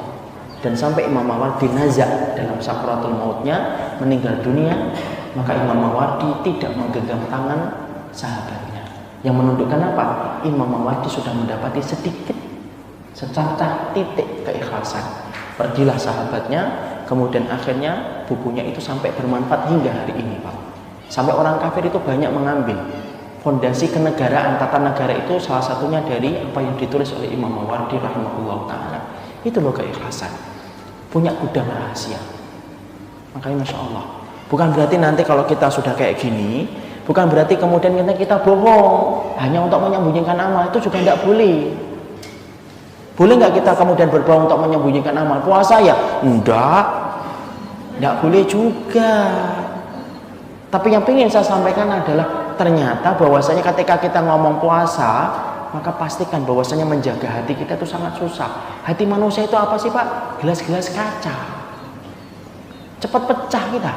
Speaker 1: Dan sampai Imam Mawardi nazak dalam sakratul mautnya, meninggal dunia, maka Imam Mawardi tidak menggenggam tangan sahabatnya. Yang menunjukkan apa? Imam Mawardi sudah mendapati sedikit, secacah titik keikhlasan. Pergilah sahabatnya, kemudian akhirnya bukunya itu sampai bermanfaat hingga hari ini, Pak. Sampai orang kafir itu banyak mengambil. Fondasi kenegaraan, tata negara itu salah satunya dari apa yang ditulis oleh Imam Mawardi rahimahullah ta'ala. Itu loh keikhlasan. Punya gudang rahasia. Makanya Masya Allah. Bukan berarti nanti kalau kita sudah kayak gini, bukan berarti kemudian kita bohong hanya untuk menyembunyikan amal. Itu juga tidak boleh. Boleh nggak kita kemudian berbohong untuk menyembunyikan amal? Puasa ya? Tidak boleh juga. Tapi yang ingin saya sampaikan adalah ternyata bahwasanya ketika kita ngomong puasa, maka pastikan bahwasanya menjaga hati kita itu sangat susah. Hati manusia itu apa sih, Pak? Gelas-gelas kaca. Cepat pecah kita.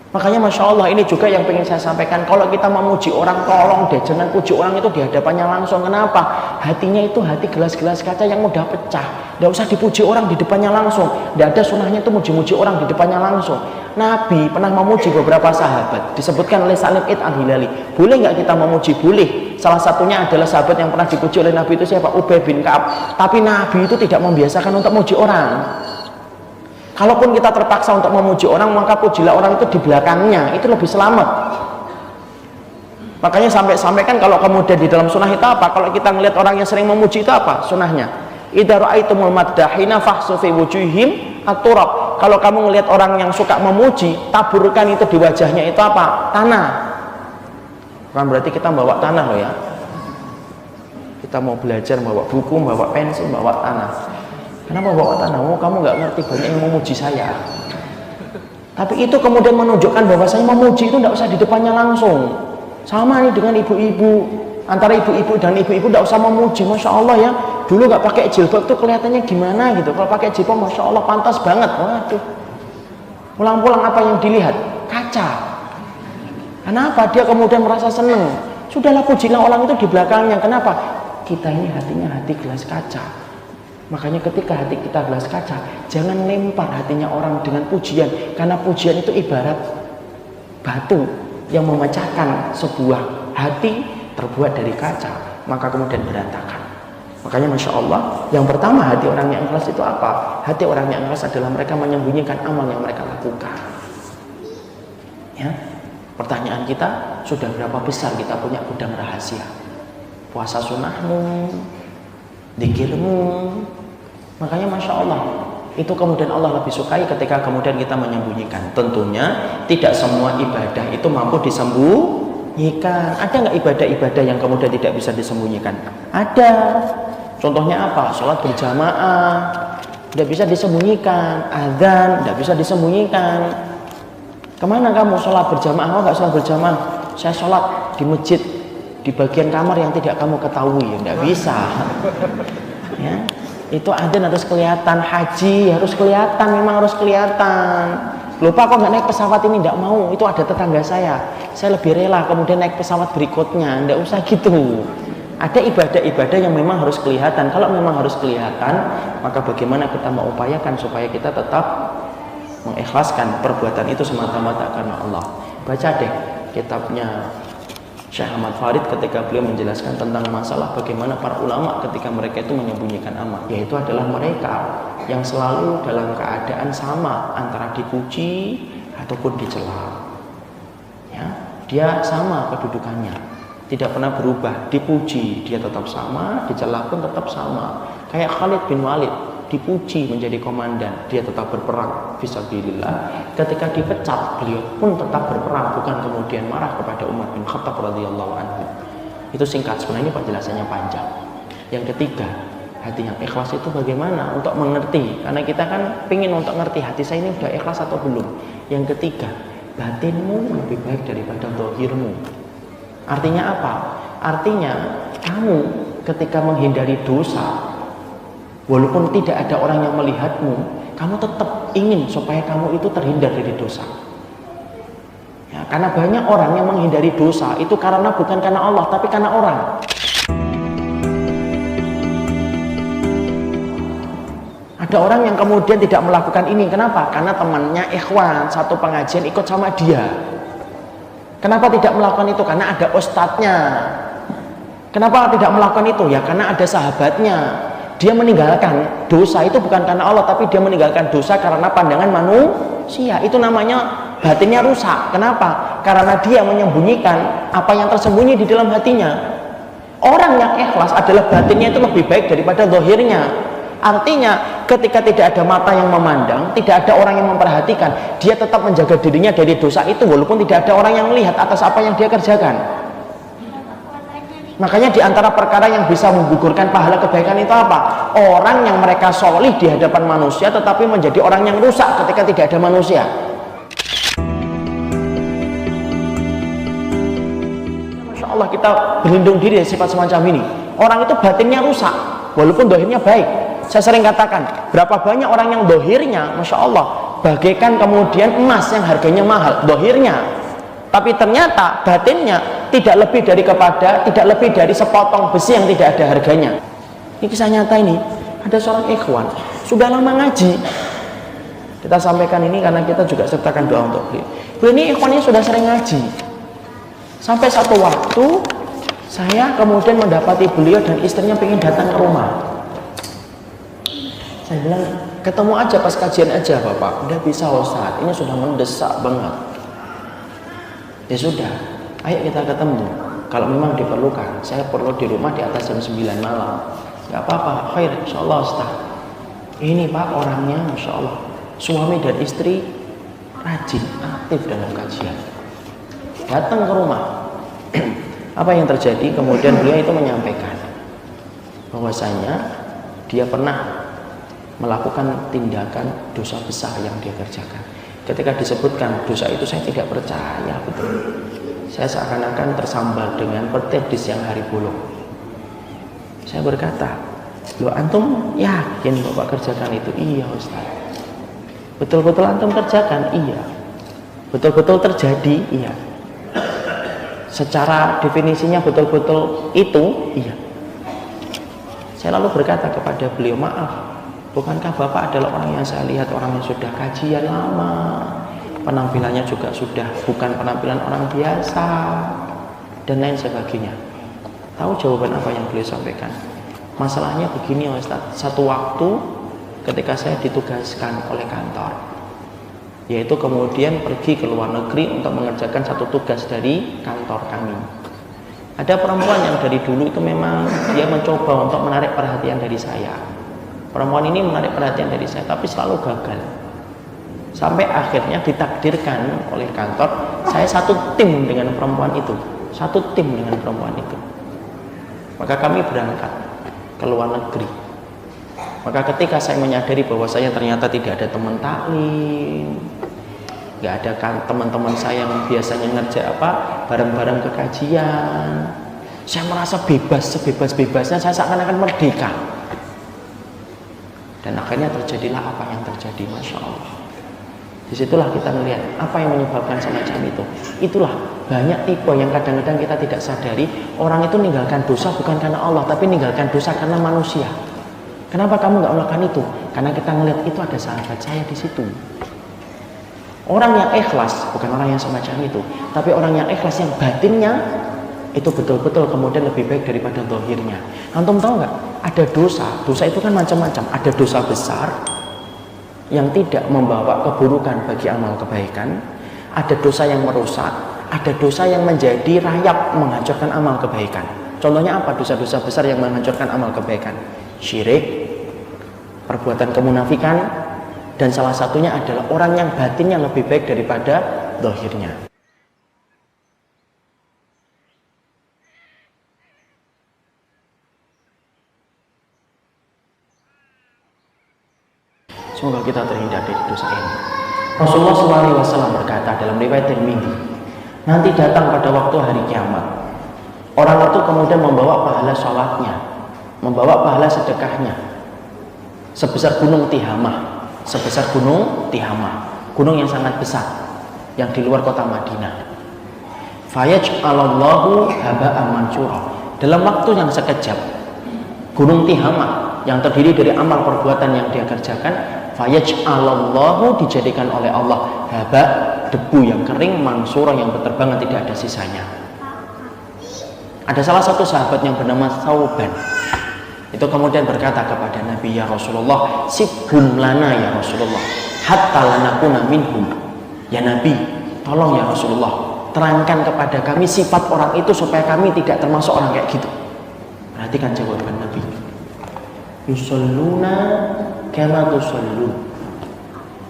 Speaker 1: Makanya Masya Allah, ini juga yang ingin saya sampaikan. Kalau kita memuji orang, tolong deh jangan puji orang itu di hadapannya langsung. Kenapa? Hatinya itu hati gelas-gelas kaca yang mudah pecah. Tidak usah dipuji orang di depannya langsung. Tidak ada sunnahnya itu muji-muji orang di depannya langsung. Nabi pernah memuji beberapa sahabat, disebutkan oleh Salim Id Al-Hilali. Boleh nggak kita memuji? Boleh. Salah satunya adalah sahabat yang pernah dipuji oleh Nabi itu siapa? Ubay bin Ka'ab. Tapi Nabi itu tidak membiasakan untuk memuji orang. Kalaupun kita terpaksa untuk memuji orang, maka pujilah orang itu di belakangnya, itu lebih selamat. Makanya sampai-sampai kan kalau kemudian di dalam sunnah itu apa? Kalau kita ngelihat orang yang sering memuji itu apa sunnahnya? Idza ra'aitumul maddahina fahsu fi wujuhihim at-turab. Kalau kamu ngelihat orang yang suka memuji, taburkan itu di wajahnya itu apa? Tanah. Bukan berarti kita bawa tanah loh ya. Kita mau belajar bawa buku, bawa pensil, bawa tanah. Kenapa bawa tanah? Oh, kamu nggak ngerti, banyak yang memuji saya. Tapi itu kemudian menunjukkan bahwa saya memuji itu tidak usah di depannya langsung. Sama nih dengan ibu-ibu. Antara ibu-ibu dan ibu-ibu tidak usah memuji. Masya Allah ya, dulu nggak pakai jilbab tuh kelihatannya gimana gitu. Kalau pakai jilbab, Masya Allah pantas banget. Waduh. Pulang-pulang apa yang dilihat? Kaca. Kenapa? Dia kemudian merasa seneng. Sudahlah, pujilah orang itu di belakangnya. Kenapa? Kita ini hatinya hati gelas kaca. Makanya ketika hati kita gelas kaca, jangan lempar hatinya orang dengan pujian. Karena pujian itu ibarat batu yang memecahkan sebuah hati terbuat dari kaca, maka kemudian berantakan. Makanya Masya Allah, yang pertama hati orang yang ikhlas itu apa? Hati orang yang ikhlas adalah mereka menyembunyikan amal yang mereka lakukan. Ya, pertanyaan kita, sudah berapa besar kita punya gudang rahasia? Puasa sunnahmu, zikirmu. Makanya Masya Allah, itu kemudian Allah lebih sukai ketika kemudian kita menyembunyikan. Tentunya tidak semua ibadah itu mampu disembunyikan. Ada nggak ibadah-ibadah yang kemudian tidak bisa disembunyikan? Ada. Contohnya apa? Sholat berjamaah tidak bisa disembunyikan. Adzan tidak bisa disembunyikan. Kemana kamu sholat berjamaah? Oh, nggak sholat berjamaah, saya sholat di masjid di bagian kamar yang tidak kamu ketahui. Tidak bisa. Ya, itu adzan harus kelihatan, haji harus kelihatan, memang harus kelihatan. Lupa kok nggak naik pesawat ini, tidak mau, itu ada tetangga saya lebih rela kemudian naik pesawat berikutnya, tidak usah gitu. Ada ibadah-ibadah yang memang harus kelihatan. Kalau memang harus kelihatan, maka bagaimana kita mengupayakan supaya kita tetap mengikhlaskan perbuatan itu semata-mata karena Allah. Baca deh kitabnya Syekh Ahmad Farid ketika beliau menjelaskan tentang masalah bagaimana para ulama ketika mereka itu menyembunyikan amal, yaitu adalah mereka yang selalu dalam keadaan sama antara dipuji ataupun dicela. Ya, dia sama kedudukannya, tidak pernah berubah. Dipuji dia tetap sama, dicela pun tetap sama. Kayak Khalid bin Walid, dipuji menjadi komandan, dia tetap berperang fisabilillah. Ketika dipecat, beliau pun tetap berperang, bukan kemudian marah kepada Umar bin Khattab radhiyallahu anhu. Itu singkat, sebenarnya penjelasannya panjang. Yang ketiga, hati yang ikhlas itu bagaimana untuk mengerti? Karena kita kan pingin untuk ngerti hati saya ini sudah ikhlas atau belum. Yang ketiga, batinmu lebih baik daripada zahirmu. Artinya apa? Artinya kamu ketika menghindari dosa, walaupun tidak ada orang yang melihatmu, kamu tetap ingin supaya kamu itu terhindar dari dosa. Ya, karena banyak orang yang menghindari dosa itu karena bukan karena Allah, tapi karena orang. Ada orang yang kemudian tidak melakukan ini. Kenapa? Karena temannya ikhwan satu pengajian ikut sama dia. Kenapa tidak melakukan itu? Karena ada ustadznya. Kenapa tidak melakukan itu? Ya karena ada sahabatnya. Dia meninggalkan dosa itu bukan karena Allah, tapi dia meninggalkan dosa karena pandangan manusia. Itu namanya batinnya rusak. Kenapa? Karena dia menyembunyikan apa yang tersembunyi di dalam hatinya. Orang yang ikhlas adalah batinnya itu lebih baik daripada zahirnya. Artinya ketika tidak ada mata yang memandang, tidak ada orang yang memperhatikan, dia tetap menjaga dirinya dari dosa itu walaupun tidak ada orang yang melihat atas apa yang dia kerjakan. Makanya di antara perkara yang bisa menggugurkan pahala kebaikan itu apa? Orang yang mereka solih di hadapan manusia tetapi menjadi orang yang rusak ketika tidak ada manusia. Masya Allah, kita berlindung diri dari sifat semacam ini. Orang itu batinnya rusak walaupun dohirnya baik. Saya sering katakan, berapa banyak orang yang dohirnya, Masya Allah, bagaikan kemudian emas yang harganya mahal, dohirnya. Tapi ternyata batinnya tidak lebih dari sepotong besi yang tidak ada harganya. Ini kisah nyata ini. Ada seorang ikhwan, sudah lama ngaji. Kita sampaikan ini karena kita juga sertakan doa untuk beliau. Beliau ini ikhwannya sudah sering ngaji. Sampai satu waktu, saya kemudian mendapati beliau dan istrinya ingin datang ke rumah. Saya bilang, ketemu aja pas kajian aja Bapak. Udah bisa Ustaz, ini sudah mendesak banget. Ya sudah, ayo kita ketemu. Kalau memang diperlukan, saya perlu di rumah di atas jam 9 malam. Gak apa-apa, khair, insya Allah Ustaz. Ini Pak orangnya, Masya Allah, suami dan istri rajin, aktif dalam kajian. Datang ke rumah. Apa yang terjadi? Kemudian beliau itu menyampaikan bahwasanya dia pernah melakukan tindakan dosa besar yang dia kerjakan. Ketika disebutkan dosa itu, saya tidak percaya betul. Saya seakan-akan tersambal dengan petir di siang hari bolong. Saya berkata, loh antum yakin Bapak kerjakan itu? Iya Ustaz. Betul-betul antum kerjakan? Iya. Betul-betul terjadi? Iya. Secara definisinya betul-betul itu? Iya. Saya lalu berkata kepada beliau, maaf, bukankah Bapak adalah orang yang saya lihat orang yang sudah kajian lama, penampilannya juga sudah bukan penampilan orang biasa dan lain sebagainya. Tahu jawaban apa yang beliau sampaikan? Masalahnya begini Ustaz, satu waktu ketika saya ditugaskan oleh kantor, yaitu kemudian pergi ke luar negeri untuk mengerjakan satu tugas dari kantor kami. Ada perempuan yang dari dulu itu memang dia mencoba untuk menarik perhatian dari saya. Perempuan ini menarik perhatian dari saya, tapi selalu gagal. Sampai akhirnya ditakdirkan oleh kantor, saya satu tim dengan perempuan itu. Satu tim dengan perempuan itu. Maka kami berangkat ke luar negeri. Maka ketika saya menyadari bahwa saya ternyata tidak ada teman taklim, nggak ada kan teman-teman saya yang biasanya ngerja bareng-bareng ke kajian, saya merasa bebas, sebebas-bebasnya, saya seakan-akan merdeka. Dan akhirnya terjadilah apa yang terjadi, Masya Allah. Disitulah kita melihat apa yang menyebabkan semacam itu. Itulah banyak tipe yang kadang-kadang kita tidak sadari. Orang itu meninggalkan dosa bukan karena Allah, tapi meninggalkan dosa karena manusia. Kenapa kamu nggak melakukan itu? Karena kita melihat itu ada sahabat saya di situ. Orang yang ikhlas bukan orang yang semacam itu, tapi orang yang ikhlas yang batinnya itu betul-betul kemudian lebih baik daripada zahirnya. Antum tahu nggak? Ada dosa itu kan macam-macam. Ada dosa besar yang tidak membawa keburukan bagi amal kebaikan. Ada dosa yang merusak. Ada dosa yang menjadi rayap menghancurkan amal kebaikan. Contohnya apa dosa-dosa besar yang menghancurkan amal kebaikan? Syirik, perbuatan kemunafikan, dan salah satunya adalah orang yang batinnya lebih baik daripada zahirnya. Semoga kita terhindar dari dosa ini. Rasulullah SAW berkata dalam riwayat Tirmidzi, nanti datang pada waktu hari kiamat, orang itu kemudian membawa pahala sholatnya, membawa pahala sedekahnya sebesar gunung Tihamah, sebesar gunung Tihamah, gunung yang sangat besar yang di luar kota Madinah. Fayaj'alallahu haba'an mansura, dalam waktu yang sekejap gunung Tihamah yang terdiri dari amal perbuatan yang dia kerjakan, fayaj'alallahu, dijadikan oleh Allah haba, debu yang kering, mansura, yang berterbangan tidak ada sisanya. Ada salah satu sahabat yang bernama Thauban, itu kemudian berkata kepada Nabi, ya Rasulullah, sibhum lana ya Rasulullah, hatta lanakuna minhum. Ya Nabi, tolong ya Rasulullah, terangkan kepada kami sifat orang itu supaya kami tidak termasuk orang kayak gitu. Perhatikan jawaban Nabi. Yusalluna kama tusallun,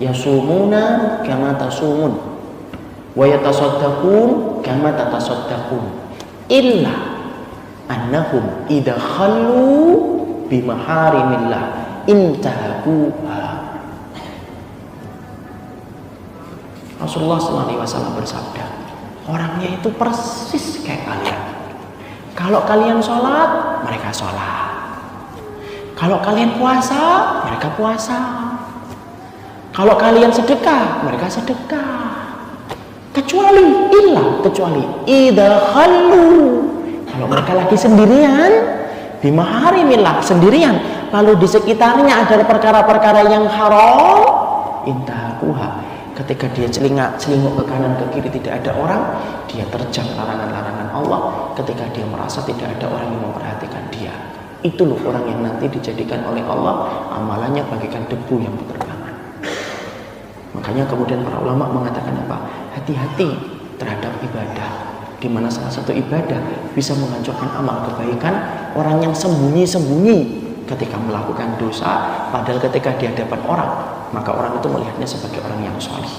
Speaker 1: yasumuna kama tasumun, wa yatasaddaqun kama tatasaddaqun, illa annahum idza khallu bimaharimillah intahabuha. Rasulullah SAW bersabda, orangnya itu persis kayak kalian. Kalau kalian sholat, mereka sholat. Kalau kalian puasa, mereka puasa. Kalau kalian sedekah, mereka sedekah. Kecuali idza khallu, kalau mereka lagi sendirian, bimaharimillah, sendirian, lalu di sekitarnya ada perkara-perkara yang haram, intahabuha, ketika dia celinguk ke kanan ke kiri tidak ada orang, dia terjang larangan-larangan Allah. Ketika dia merasa tidak ada orang yang memperhatikan dia, itu loh orang yang nanti dijadikan oleh Allah amalannya bagaikan debu yang berterbangan. Makanya kemudian para ulama mengatakan apa? Hati-hati terhadap ibadah, di mana salah satu ibadah bisa menghancurkan amal kebaikan. Orang yang sembunyi-sembunyi ketika melakukan dosa, padahal ketika di hadapan orang, maka orang itu melihatnya sebagai orang yang sholih.